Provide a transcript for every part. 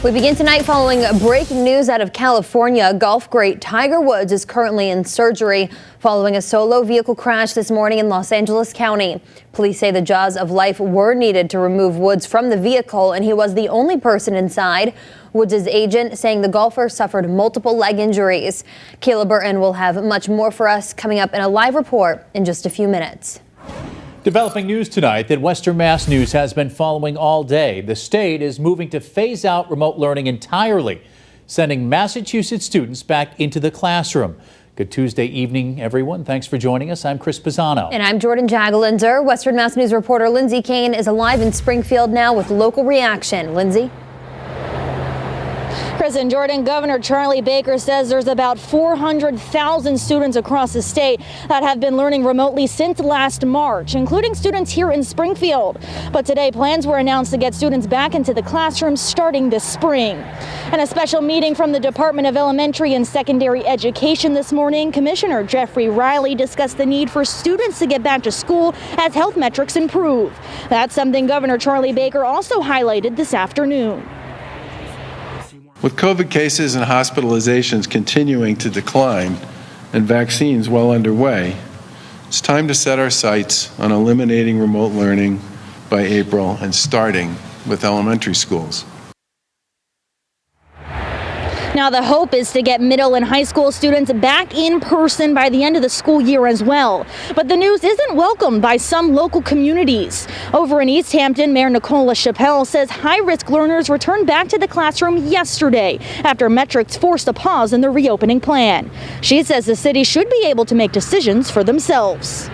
We begin tonight following breaking news out of California. Golf great Tiger Woods is currently in surgery following a solo vehicle crash this morning in Los Angeles County. Police say the jaws of life were needed to remove Woods from the vehicle, and he was the only person inside. Woods' agent saying the golfer suffered multiple leg injuries. Kayla Burton will have much more for us coming up in a live report in just a few minutes. Developing news tonight that Western Mass News has been following all day. The state is moving to phase out remote learning entirely, sending Massachusetts students back into the classroom. Good Tuesday evening, everyone. Thanks for joining us. I'm Pisano. And I'm Jordyn Jagolinzer. Western Mass News reporter Lindsay Kane is alive in Springfield now with local reaction. Lindsay? Chris and Jordan, Governor Charlie Baker says there's about 400,000 students across the state that have been learning remotely since last March, including students here in Springfield. But today, plans were announced to get students back into the classroom starting this spring. In a special meeting from the Department of Elementary and Secondary Education this morning, Commissioner Jeffrey Riley discussed the need for students to get back to school as health metrics improve. That's something Governor Charlie Baker also highlighted this afternoon. With COVID cases and hospitalizations continuing to decline and vaccines well underway, it's time to set our sights on eliminating remote learning by April and starting with elementary schools. Now, the hope is to get middle and high school students back in person by the end of the school year as well. But the news isn't welcomed by some local communities. Over in East Hampton, Mayor Nicole LaChapelle says high-risk learners returned back to the classroom yesterday after metrics forced a pause in the reopening plan. She says the city should be able to make decisions for themselves.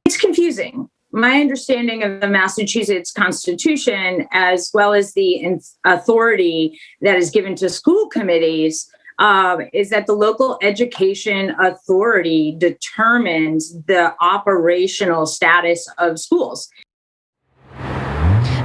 It's confusing. My understanding of the Massachusetts Constitution, as well as the authority that is given to school committees, is that the local education authority determines the operational status of schools.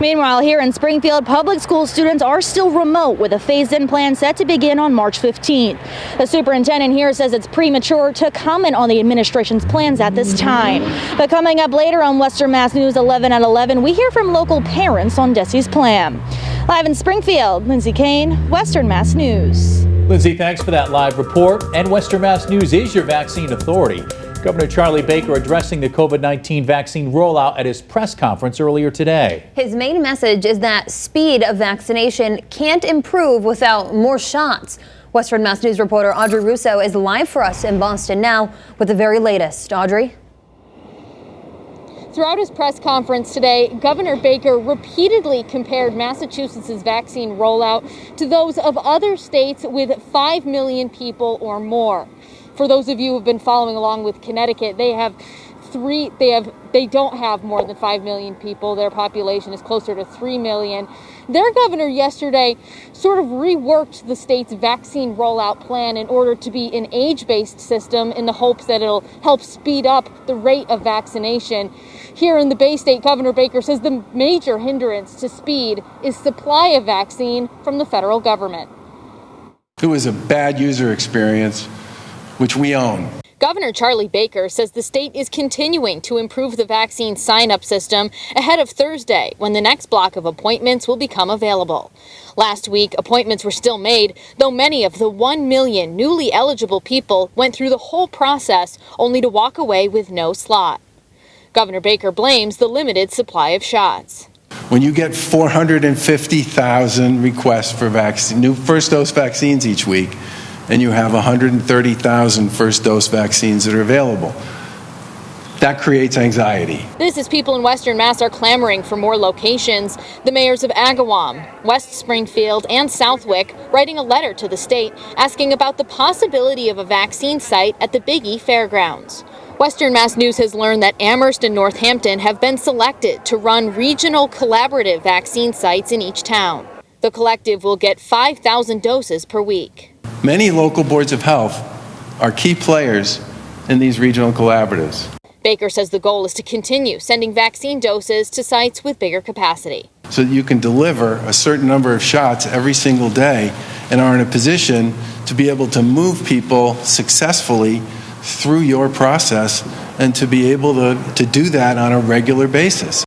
Meanwhile, here in Springfield, public school students are still remote with a phased-in plan set to begin on March 15th. The superintendent here says it's premature to comment on the administration's plans at this time. But coming up later on Western Mass News 11 at 11, we hear from local parents on Desi's plan. Live in Springfield, Lindsay Kane, Western Mass News. Lindsay, thanks for that live report. And Western Mass News is your vaccine authority. Governor Charlie Baker addressing the COVID-19 vaccine rollout at his press conference earlier today. His main message is that speed of vaccination can't improve without more shots. Western Mass News reporter Audrey Russo is live for us in Boston now with the very latest. Audrey? Throughout his press conference today, Governor Baker repeatedly compared Massachusetts' vaccine rollout to those of other states with 5 million people or more. For those of you who have been following along with Connecticut, they don't have more than 5 million people. Their population is closer to 3 million. Their governor yesterday sort of reworked the state's vaccine rollout plan in order to be an age-based system in the hopes that it'll help speed up the rate of vaccination. Here in the Bay State, Governor Baker says the major hindrance to speed is supply of vaccine from the federal government. It was a bad user experience, which we own. Governor Charlie Baker says the state is continuing to improve the vaccine sign-up system ahead of Thursday, when the next block of appointments will become available. Last week, appointments were still made, though many of the 1 million newly eligible people went through the whole process only to walk away with no slot. Governor Baker blames the limited supply of shots. When you get 450,000 requests for new first dose vaccines each week, and you have 130,000 first dose vaccines that are available, that creates anxiety. This is people in Western Mass are clamoring for more locations. The mayors of Agawam, West Springfield, and Southwick writing a letter to the state asking about the possibility of a vaccine site at the Big E Fairgrounds. Western Mass News has learned that Amherst and Northampton have been selected to run regional collaborative vaccine sites in each town. The collective will get 5,000 doses per week. Many local boards of health are key players in these regional collaboratives. Baker says the goal is to continue sending vaccine doses to sites with bigger capacity. So that you can deliver a certain number of shots every single day and are in a position to be able to move people successfully through your process and to be able to do that on a regular basis.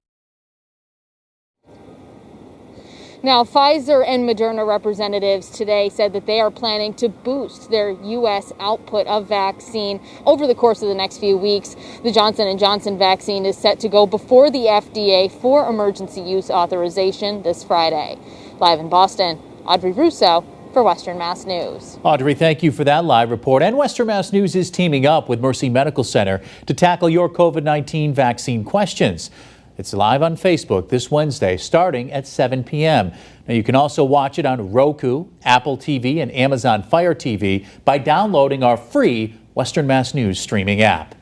Now, Pfizer and Moderna representatives today said that they are planning to boost their U.S. output of vaccine over the course of the next few weeks. The Johnson & Johnson vaccine is set to go before the FDA for emergency use authorization this Friday. Live in Boston, Audrey Russo for Western Mass News. Audrey, thank you for that live report. And Western Mass News is teaming up with Mercy Medical Center to tackle your COVID-19 vaccine questions. It's live on Facebook this Wednesday starting at 7 p.m. Now you can also watch it on Roku, Apple TV, and Amazon Fire TV by downloading our free Western Mass News streaming app.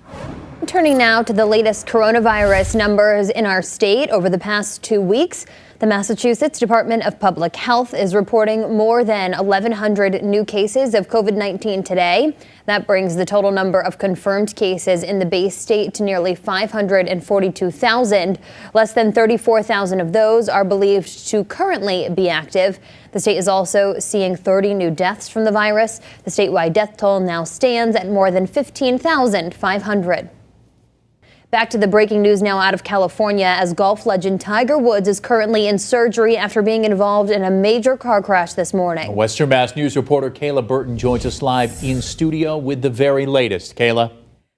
Turning now to the latest coronavirus numbers in our state over the past 2 weeks. The Massachusetts Department of Public Health is reporting more than 1,100 new cases of COVID-19 today. That brings the total number of confirmed cases in the Bay State to nearly 542,000. Less than 34,000 of those are believed to currently be active. The state is also seeing 30 new deaths from the virus. The statewide death toll now stands at more than 15,500. Back to the breaking news now out of California, as golf legend Tiger Woods is currently in surgery after being involved in a major car crash this morning. Western Mass News reporter Kayla Burton joins us live in studio with the very latest. Kayla.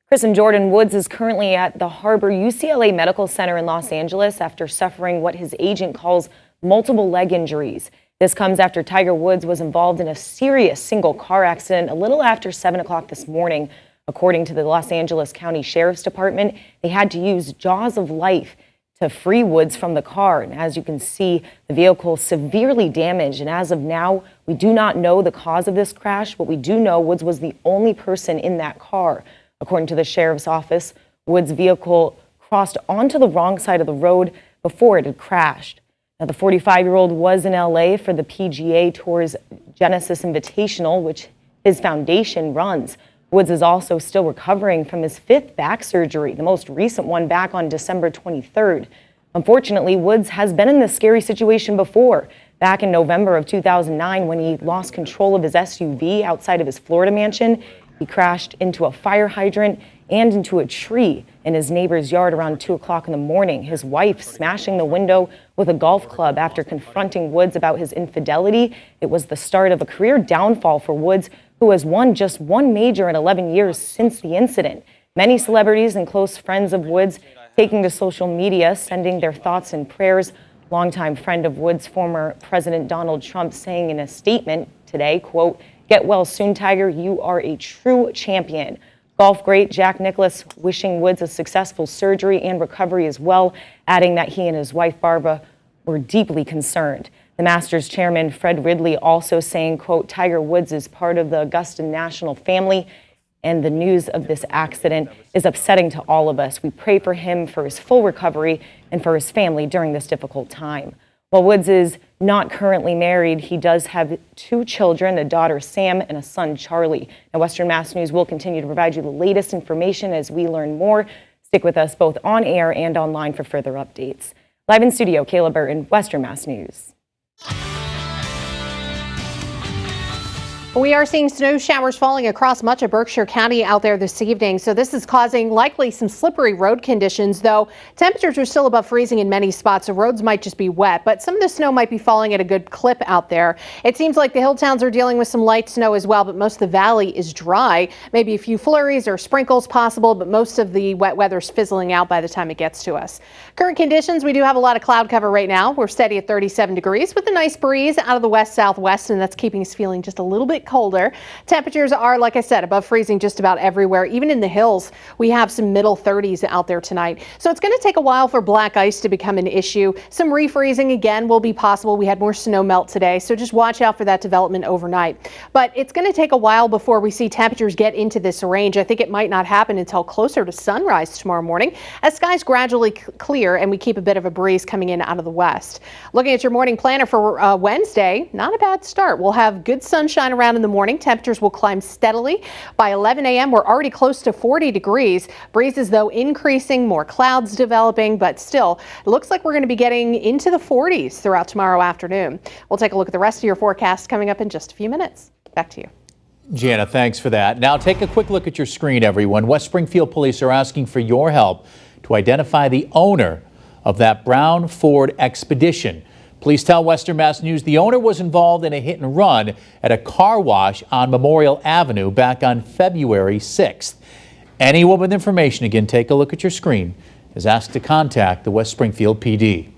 Chris and Jordan, Woods is currently at the Harbor UCLA Medical Center in Los Angeles after suffering what his agent calls multiple leg injuries. This comes after Tiger Woods was involved in a serious single car accident a little after 7 o'clock this morning. According to the Los Angeles County Sheriff's Department, they had to use jaws of life to free Woods from the car. And as you can see, the vehicle severely damaged. And as of now, we do not know the cause of this crash, but we do know Woods was the only person in that car. According to the sheriff's office, Woods' vehicle crossed onto the wrong side of the road before it had crashed. Now, the 45-year-old was in LA for the PGA Tour's Genesis Invitational, which his foundation runs. Woods is also still recovering from his 5th back surgery, the most recent one back on December 23rd. Unfortunately, Woods has been in this scary situation before. Back in November of 2009, when he lost control of his SUV outside of his Florida mansion, he crashed into a fire hydrant and into a tree in his neighbor's yard around 2 o'clock in the morning. His wife smashing the window with a golf club after confronting Woods about his infidelity. It was the start of a career downfall for Woods, who has won just one major in 11 years since the incident. Many celebrities and close friends of Woods taking to social media, sending their thoughts and prayers. Longtime friend of Woods, former President Donald Trump, saying in a statement today, quote, "Get well soon, Tiger. You are a true champion." Golf great Jack Nicklaus wishing Woods a successful surgery and recovery as well, adding that he and his wife Barbara were deeply concerned. The Masters chairman Fred Ridley also saying, quote, "Tiger Woods is part of the Augusta national family, and the news of this accident is upsetting to all of us. We pray for him for his full recovery and for his family during this difficult time." While Woods is not currently married, he does have 2 children, a daughter Sam and a son Charlie. Now, Western Mass News will continue to provide you the latest information as we learn more. Stick with us both on air and online for further updates. Live in studio, Kayla Burton, Western Mass News. We are seeing snow showers falling across much of Berkshire County out there this evening, so this is causing likely some slippery road conditions, though temperatures are still above freezing in many spots, so roads might just be wet, but some of the snow might be falling at a good clip out there. It seems like the hill towns are dealing with some light snow as well, but most of the valley is dry. Maybe a few flurries or sprinkles possible, but most of the wet weather's fizzling out by the time it gets to us. Current conditions, we do have a lot of cloud cover right now. We're steady at 37 degrees with a nice breeze out of the west-southwest, and that's keeping us feeling just a little bit colder. Temperatures are, like I said, above freezing just about everywhere. Even in the hills, we have some middle 30s out there tonight. So it's going to take a while for black ice to become an issue. Some refreezing again will be possible. We had more snow melt today, so just watch out for that development overnight. But it's going to take a while before we see temperatures get into this range. I think it might not happen until closer to sunrise tomorrow morning as skies gradually clear and we keep a bit of a breeze coming in out of the west. Looking at your morning planner for Wednesday, not a bad start. We'll have good sunshine around in the morning. Temperatures will climb steadily. By 11 a.m., we're already close to 40 degrees. Breezes, though, increasing, more clouds developing, but still, it looks like we're going to be getting into the 40s throughout tomorrow afternoon. We'll take a look at the rest of your forecast coming up in just a few minutes. Back to you. Janna, thanks for that. Now take a quick look at your screen, everyone. West Springfield police are asking for your help to identify the owner of that brown Ford Expedition. Police tell Western Mass News the owner was involved in a hit and run at a car wash on Memorial Avenue back on February 6th. Anyone with information, again, take a look at your screen, is asked to contact the West Springfield PD.